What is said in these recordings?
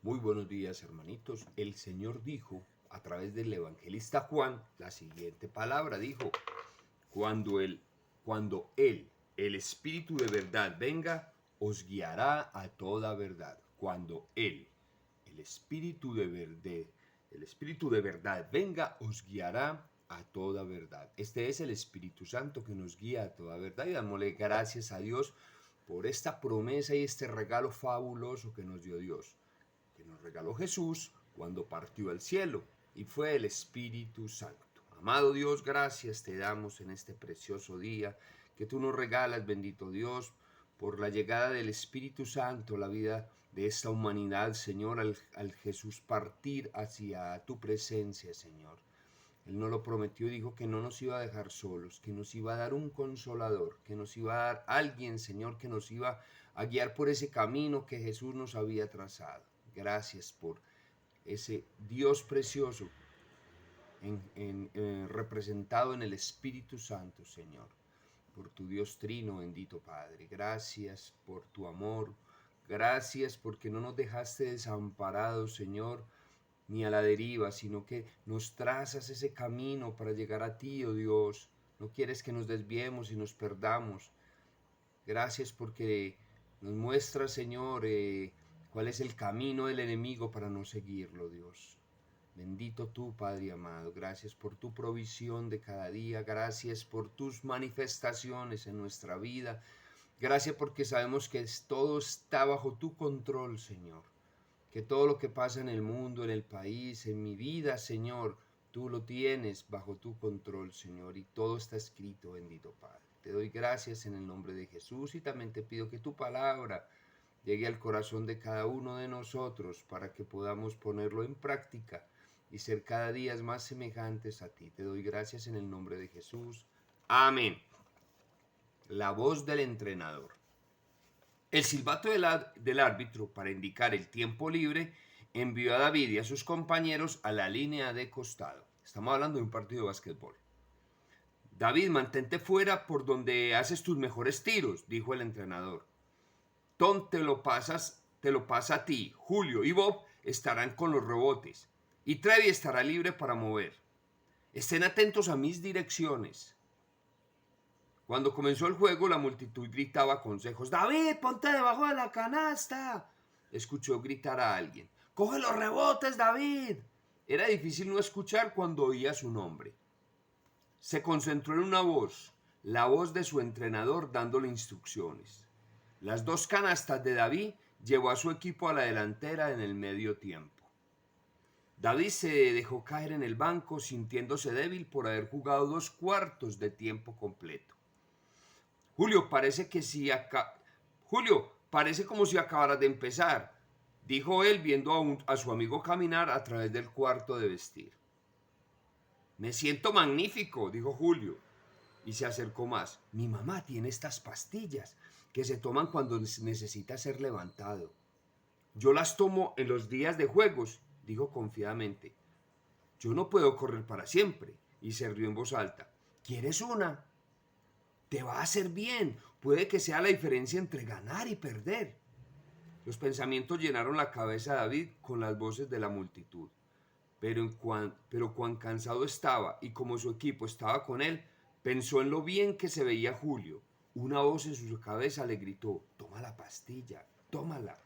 Muy buenos días, hermanitos. El Señor dijo a través del evangelista Juan la siguiente palabra. Dijo, cuando él, el Espíritu de verdad venga, os guiará a toda verdad. Cuando él, el Espíritu de verdad venga, os guiará a toda verdad. Este es el Espíritu Santo que nos guía a toda verdad. Y dámosle gracias a Dios por esta promesa y este regalo fabuloso que nos dio Dios, que nos regaló Jesús cuando partió al cielo, y fue el Espíritu Santo. Amado Dios, gracias te damos en este precioso día que tú nos regalas, bendito Dios, por la llegada del Espíritu Santo, la vida de esta humanidad, Señor, al Jesús partir hacia tu presencia, Señor. Él nos lo prometió y dijo que no nos iba a dejar solos, que nos iba a dar un consolador, que nos iba a dar alguien, Señor, que nos iba a guiar por ese camino que Jesús nos había trazado. Gracias por ese Dios precioso representado en el Espíritu Santo, Señor. Por tu Dios Trino, bendito Padre. Gracias por tu amor. Gracias porque no nos dejaste desamparados, Señor, ni a la deriva, sino que nos trazas ese camino para llegar a ti, oh Dios. No quieres que nos desviemos y nos perdamos. Gracias porque nos muestras, Señor, cuál es el camino del enemigo para no seguirlo, Dios. Bendito tú, Padre amado. Gracias por tu provisión de cada día. Gracias por tus manifestaciones en nuestra vida. Gracias porque sabemos que todo está bajo tu control, Señor. Que todo lo que pasa en el mundo, en el país, en mi vida, Señor, tú lo tienes bajo tu control, Señor, y todo está escrito, bendito Padre. Te doy gracias en el nombre de Jesús y también te pido que tu palabra llegue al corazón de cada uno de nosotros para que podamos ponerlo en práctica y ser cada día más semejantes a ti. Te doy gracias en el nombre de Jesús. Amén. La voz del entrenador. El silbato del árbitro, para indicar el tiempo libre, envió a David y a sus compañeros a la línea de costado. Estamos hablando de un partido de básquetbol. David, mantente fuera por donde haces tus mejores tiros, dijo el entrenador. Tom te lo pasa a ti. Julio y Bob estarán con los rebotes. Y Trevi estará libre para mover. Estén atentos a mis direcciones. Cuando comenzó el juego, la multitud gritaba consejos. ¡David, ponte debajo de la canasta! Escuchó gritar a alguien. ¡Coge los rebotes, David! Era difícil no escuchar cuando oía su nombre. Se concentró en una voz, la voz de su entrenador dándole instrucciones. Las dos canastas de David llevó a su equipo a la delantera en el medio tiempo. David se dejó caer en el banco sintiéndose débil por haber jugado 2 cuartos de tiempo completo. Julio, parece como si acabara de empezar, dijo él viendo a su amigo caminar a través del cuarto de vestir. Me siento magnífico, dijo Julio, y se acercó más. Mi mamá tiene estas pastillas que se toman cuando necesita ser levantado. Yo las tomo en los días de juegos, dijo confiadamente. Yo no puedo correr para siempre, y se rió en voz alta. ¿Quieres una? Te va a hacer bien. Puede que sea la diferencia entre ganar y perder. Los pensamientos llenaron la cabeza de David con las voces de la multitud. Pero cuán cansado estaba y como su equipo estaba con él, pensó en lo bien que se veía Julio. Una voz en su cabeza le gritó, toma la pastilla, tómala.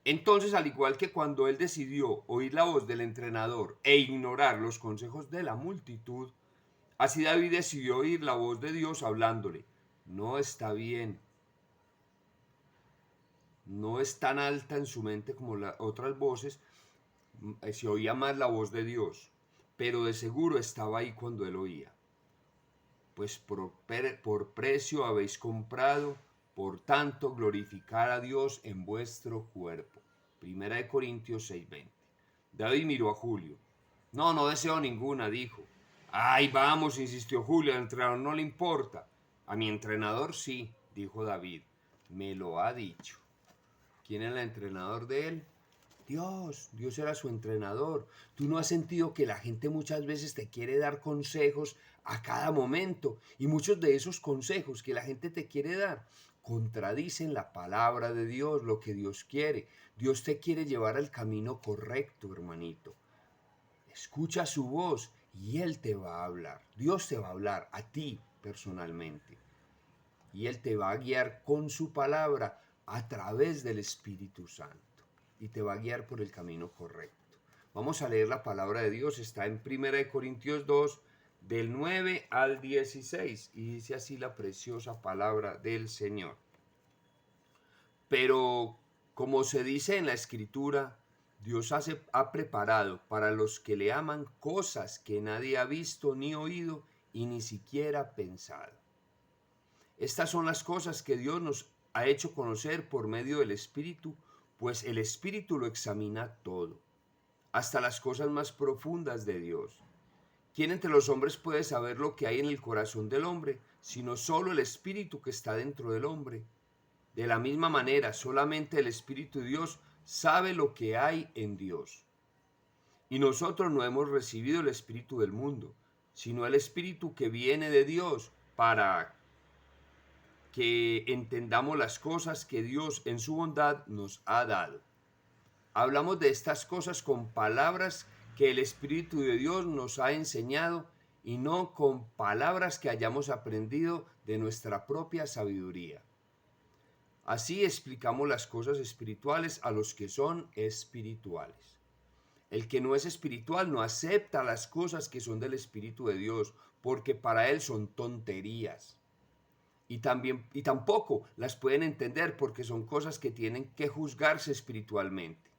Entonces, al igual que cuando él decidió oír la voz del entrenador e ignorar los consejos de la multitud, así David decidió oír la voz de Dios hablándole. No está bien. No es tan alta en su mente como las otras voces. Se oía más la voz de Dios. Pero de seguro estaba ahí cuando él oía. Pues por precio habéis comprado, por tanto glorificad a Dios en vuestro cuerpo. 1 Corintios 6:20. David miró a Julio. No deseo ninguna, dijo. Ay, vamos, insistió Julio, al entrenador no le importa. A mi entrenador sí, dijo David. Me lo ha dicho. ¿Quién era el entrenador de él? Dios era su entrenador. Tú no has sentido que la gente muchas veces te quiere dar consejos a cada momento, y muchos de esos consejos que la gente te quiere dar contradicen la palabra de Dios, lo que Dios quiere. Dios te quiere llevar al camino correcto, hermanito. Escucha su voz y Él te va a hablar. Dios te va a hablar a ti personalmente. Y Él te va a guiar con su palabra a través del Espíritu Santo. Y te va a guiar por el camino correcto. Vamos a leer la palabra de Dios. Está en 1 Corintios 2, del 9 al 16. Y dice así la preciosa palabra del Señor. Pero, como se dice en la Escritura, Dios ha preparado para los que le aman cosas que nadie ha visto ni oído y ni siquiera pensado. Estas son las cosas que Dios nos ha hecho conocer por medio del Espíritu, pues el Espíritu lo examina todo, hasta las cosas más profundas de Dios. ¿Quién entre los hombres puede saber lo que hay en el corazón del hombre, sino solo el Espíritu que está dentro del hombre? De la misma manera, solamente el Espíritu de Dios sabe lo que hay en Dios. Y nosotros no hemos recibido el Espíritu del mundo, sino el Espíritu que viene de Dios, para que entendamos las cosas que Dios en su bondad nos ha dado. Hablamos de estas cosas con palabras que el Espíritu de Dios nos ha enseñado y no con palabras que hayamos aprendido de nuestra propia sabiduría. Así explicamos las cosas espirituales a los que son espirituales. El que no es espiritual no acepta las cosas que son del Espíritu de Dios, porque para él son tonterías. Y tampoco las pueden entender porque son cosas que tienen que juzgarse espiritualmente.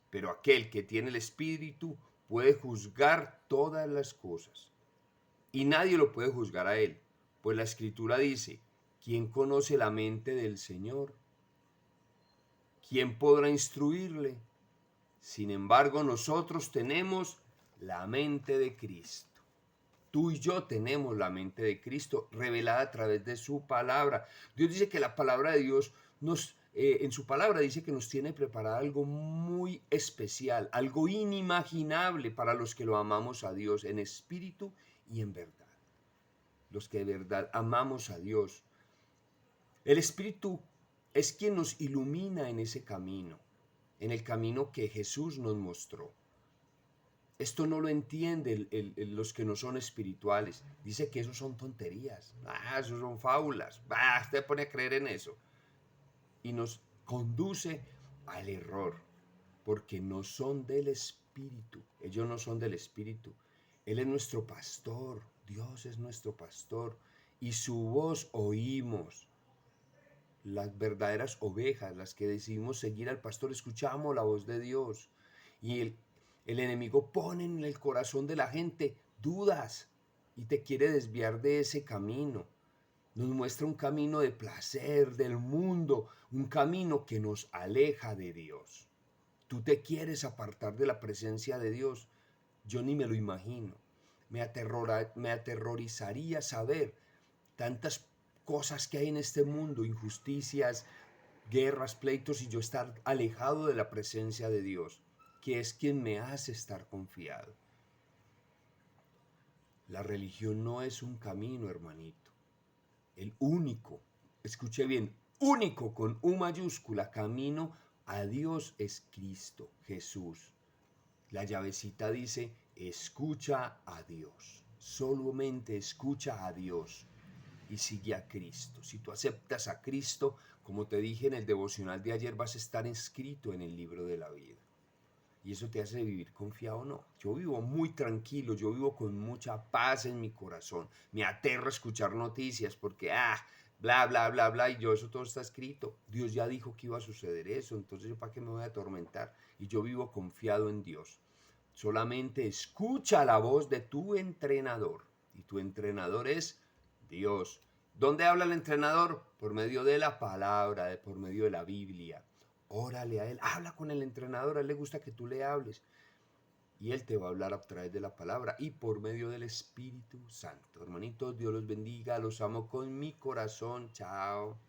Pero aquel que tiene el Espíritu puede juzgar todas las cosas. Y nadie lo puede juzgar a él, pues la Escritura dice: ¿quién conoce la mente del Señor? ¿Quién podrá instruirle? Sin embargo, nosotros tenemos la mente de Cristo. Tú y yo tenemos la mente de Cristo revelada a través de su palabra. Dios dice que la palabra de Dios en su palabra dice que nos tiene preparado algo muy especial, algo inimaginable para los que lo amamos a Dios en espíritu y en verdad. Los que de verdad amamos a Dios. El Espíritu es quien nos ilumina en ese camino, en el camino que Jesús nos mostró. Esto no lo entienden los que no son espirituales. Dice que eso son tonterías. Eso son fábulas. Usted pone a creer en eso. Y nos conduce al error, porque no son del Espíritu. Ellos no son del Espíritu. Él es nuestro pastor. Dios es nuestro pastor. Y su voz oímos. Las verdaderas ovejas, las que decidimos seguir al pastor, escuchamos la voz de Dios. Y el enemigo pone en el corazón de la gente dudas y te quiere desviar de ese camino. Nos muestra un camino de placer, del mundo, un camino que nos aleja de Dios. Tú te quieres apartar de la presencia de Dios. Yo ni me lo imagino. Me aterrorizaría saber tantas cosas que hay en este mundo, injusticias, guerras, pleitos, y yo estar alejado de la presencia de Dios, que es quien me hace estar confiado. La religión no es un camino, hermanito. El único, escuche bien, único con U mayúscula, camino a Dios es Cristo, Jesús. La llavecita dice: escucha a Dios. Solamente escucha a Dios y sigue a Cristo. Si tú aceptas a Cristo, como te dije en el devocional de ayer, vas a estar inscrito en el libro de la vida. ¿Y eso te hace vivir confiado? No. Yo vivo muy tranquilo, yo vivo con mucha paz en mi corazón. Me aterra escuchar noticias porque, bla, bla, bla, bla, y eso todo está escrito. Dios ya dijo que iba a suceder eso, entonces ¿yo para qué me voy a atormentar? Y yo vivo confiado en Dios. Solamente escucha la voz de tu entrenador, y tu entrenador es Dios. ¿Dónde habla el entrenador? Por medio de la palabra, por medio de la Biblia. Órale a él, habla con el entrenador, a él le gusta que tú le hables. Y él te va a hablar a través de la palabra y por medio del Espíritu Santo. Hermanitos, Dios los bendiga, los amo con mi corazón. Chao.